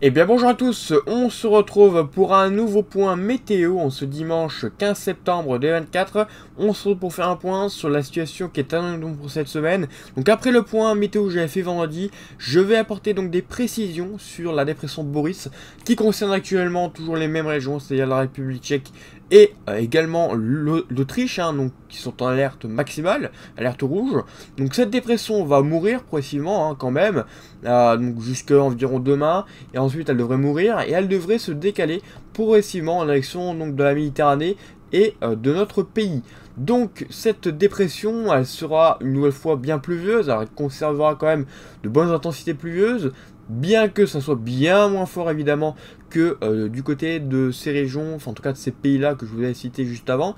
Eh bien bonjour à tous, on se retrouve pour un nouveau point météo en ce dimanche 15 septembre 2024. On se retrouve pour faire un point sur la situation qui est attendue pour cette semaine. Donc après le point météo que j'avais fait vendredi, je vais apporter donc des précisions sur la dépression Boris qui concerne actuellement toujours les mêmes régions, c'est-à-dire la République tchèque et également l'Autriche, donc qui sont en alerte maximale, alerte rouge. Donc cette dépression va mourir progressivement quand même, donc jusqu'à environ demain, et ensuite elle devrait mourir et elle devrait se décaler progressivement en direction donc de la Méditerranée et de notre pays. Donc cette dépression, elle sera une nouvelle fois bien pluvieuse, alors elle conservera quand même de bonnes intensités pluvieuses, bien que ça soit bien moins fort évidemment que du côté de ces régions, enfin en tout cas de ces pays-là que je vous ai cité juste avant.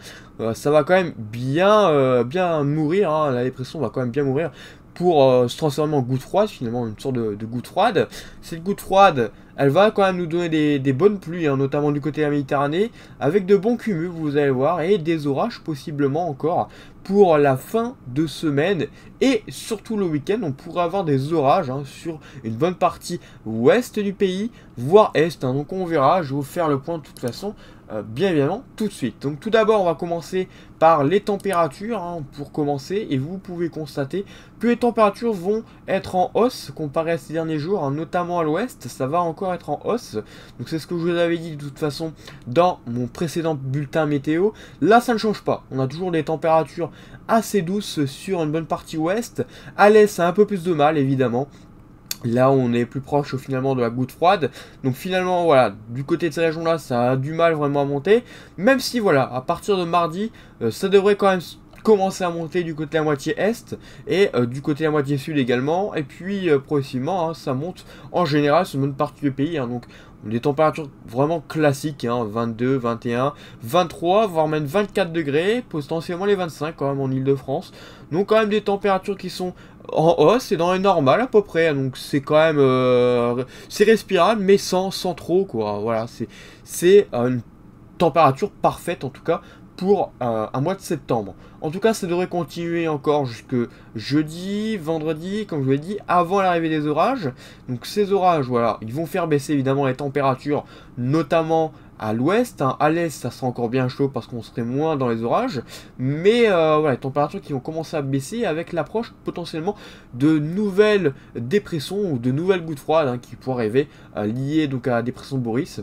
Ça va quand même bien mourir, la dépression va quand même bien mourir pour se transformer en goutte froide, finalement une sorte de goutte froide. Cette goutte froide, elle va quand même nous donner des bonnes pluies, notamment du côté de la Méditerranée, avec de bons cumuls, vous allez voir, et des orages possiblement encore pour la fin de semaine, et surtout le week-end, on pourrait avoir des orages sur une bonne partie ouest du pays, voire est, donc on verra, je vais vous faire le point de toute façon, bien évidemment, tout de suite. Donc tout d'abord, on va commencer par les températures, pour commencer, et vous pouvez constater que les températures vont être en hausse comparé à ces derniers jours, notamment à l'ouest, ça va encore être en hausse. Donc c'est ce que je vous avais dit de toute façon dans mon précédent bulletin météo. Là, ça ne change pas, on a toujours des températures assez douces sur une bonne partie ouest. À l'est, ça a un peu plus de mal, évidemment. Là, on est plus proche finalement de la goutte froide. Donc finalement, voilà, du côté de ces régions-là, ça a du mal vraiment à monter. Même si, voilà, à partir de mardi, ça devrait quand même commencer à monter du côté de la moitié est et du côté de la moitié sud également. Et puis, progressivement, ça monte en général sur une bonne partie du pays. Donc, des températures vraiment classiques, 22, 21, 23, voire même 24 degrés, potentiellement les 25 quand même en Ile-de-France. Donc quand même des températures qui sont en hausse et dans les normales à peu près, donc c'est quand même c'est respirable mais sans trop quoi. Voilà, c'est une température parfaite en tout cas pour un mois de septembre. En tout cas, ça devrait continuer encore jusque jeudi, vendredi, comme je vous l'ai dit, avant l'arrivée des orages. Donc ces orages, voilà, ils vont faire baisser évidemment les températures, notamment à l'ouest. À l'est, ça sera encore bien chaud parce qu'on serait moins dans les orages. Mais voilà, les températures qui vont commencer à baisser avec l'approche potentiellement de nouvelles dépressions ou de nouvelles gouttes froides qui pourraient arriver liées donc à la dépression de Boris,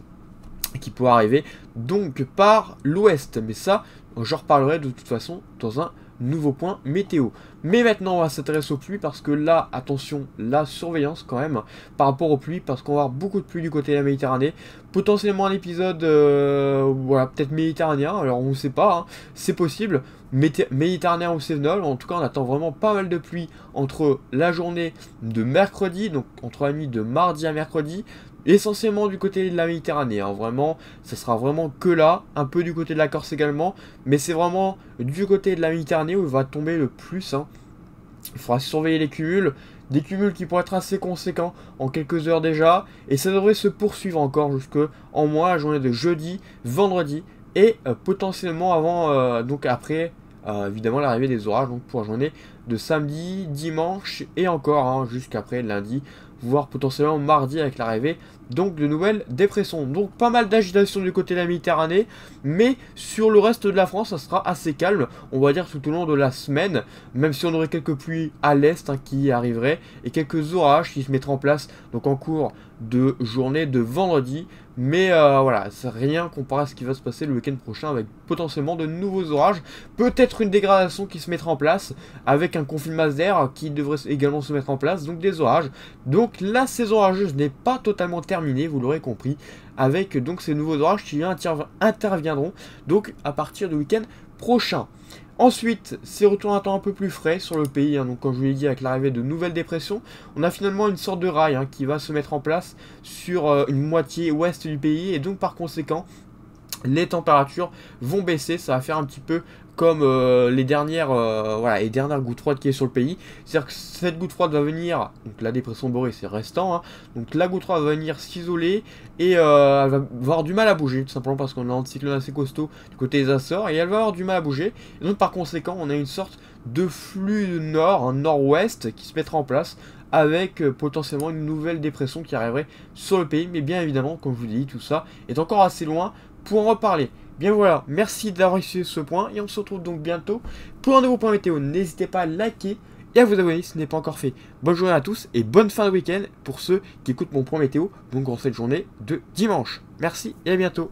qui pourrait arriver donc par l'ouest. Mais ça, j'en reparlerai de toute façon dans un nouveau point météo. Mais maintenant, on va s'intéresser aux pluies parce que là, attention, la surveillance quand même par rapport aux pluies, parce qu'on va avoir beaucoup de pluie du côté de la Méditerranée. Potentiellement un épisode, voilà, peut-être méditerranéen, alors on ne sait pas, c'est possible. Méditerranéen ou cévenol, en tout cas on attend vraiment pas mal de pluie entre la journée de mercredi, donc entre la nuit de mardi à mercredi, essentiellement du côté de la Méditerranée, vraiment, ça sera vraiment que là, un peu du côté de la Corse également, mais c'est vraiment du côté de la Méditerranée où il va tomber le plus. Il faudra surveiller les cumuls, des cumuls qui pourraient être assez conséquents en quelques heures déjà, et ça devrait se poursuivre encore jusque en mois, la journée de jeudi, vendredi, et potentiellement avant, donc après, évidemment l'arrivée des orages, donc pour la journée de samedi, dimanche, et encore jusqu'après lundi, voire potentiellement mardi avec l'arrivée donc de nouvelles dépressions. Donc pas mal d'agitation du côté de la Méditerranée, mais sur le reste de la France ça sera assez calme, on va dire tout au long de la semaine, même si on aurait quelques pluies à l'est qui arriveraient, et quelques orages qui se mettraient en place donc en cours de journée de vendredi. Mais voilà, c'est rien comparé à ce qui va se passer le week-end prochain avec potentiellement de nouveaux orages, peut-être une dégradation qui se mettra en place avec un conflit de masse d'air qui devrait également se mettre en place, donc des orages. Donc la saison orageuse n'est pas totalement terminée, vous l'aurez compris, avec donc ces nouveaux orages qui interviendront donc à partir du week-end prochain. Ensuite, ces retours à temps un peu plus frais sur le pays, donc comme je vous l'ai dit, avec l'arrivée de nouvelles dépressions, on a finalement une sorte de rail qui va se mettre en place sur une moitié ouest du pays, et donc par conséquent, les températures vont baisser, ça va faire un petit peu comme les dernières gouttes froides qui est sur le pays. C'est-à-dire que cette goutte froide va venir, donc la dépression Boris c'est restant, donc la goutte froide va venir s'isoler et elle va avoir du mal à bouger, tout simplement parce qu'on a un anticyclone assez costaud du côté des Açores et elle va avoir du mal à bouger. Et donc par conséquent on a une sorte de flux nord, un nord-ouest qui se mettra en place avec potentiellement une nouvelle dépression qui arriverait sur le pays. Mais bien évidemment, comme je vous l'ai dit, tout ça est encore assez loin pour en reparler. Bien voilà, merci d'avoir suivi ce point et on se retrouve donc bientôt pour un nouveau point météo. N'hésitez pas à liker et à vous abonner si ce n'est pas encore fait. Bonne journée à tous et bonne fin de week-end pour ceux qui écoutent mon point météo, donc en cette journée de dimanche. Merci et à bientôt.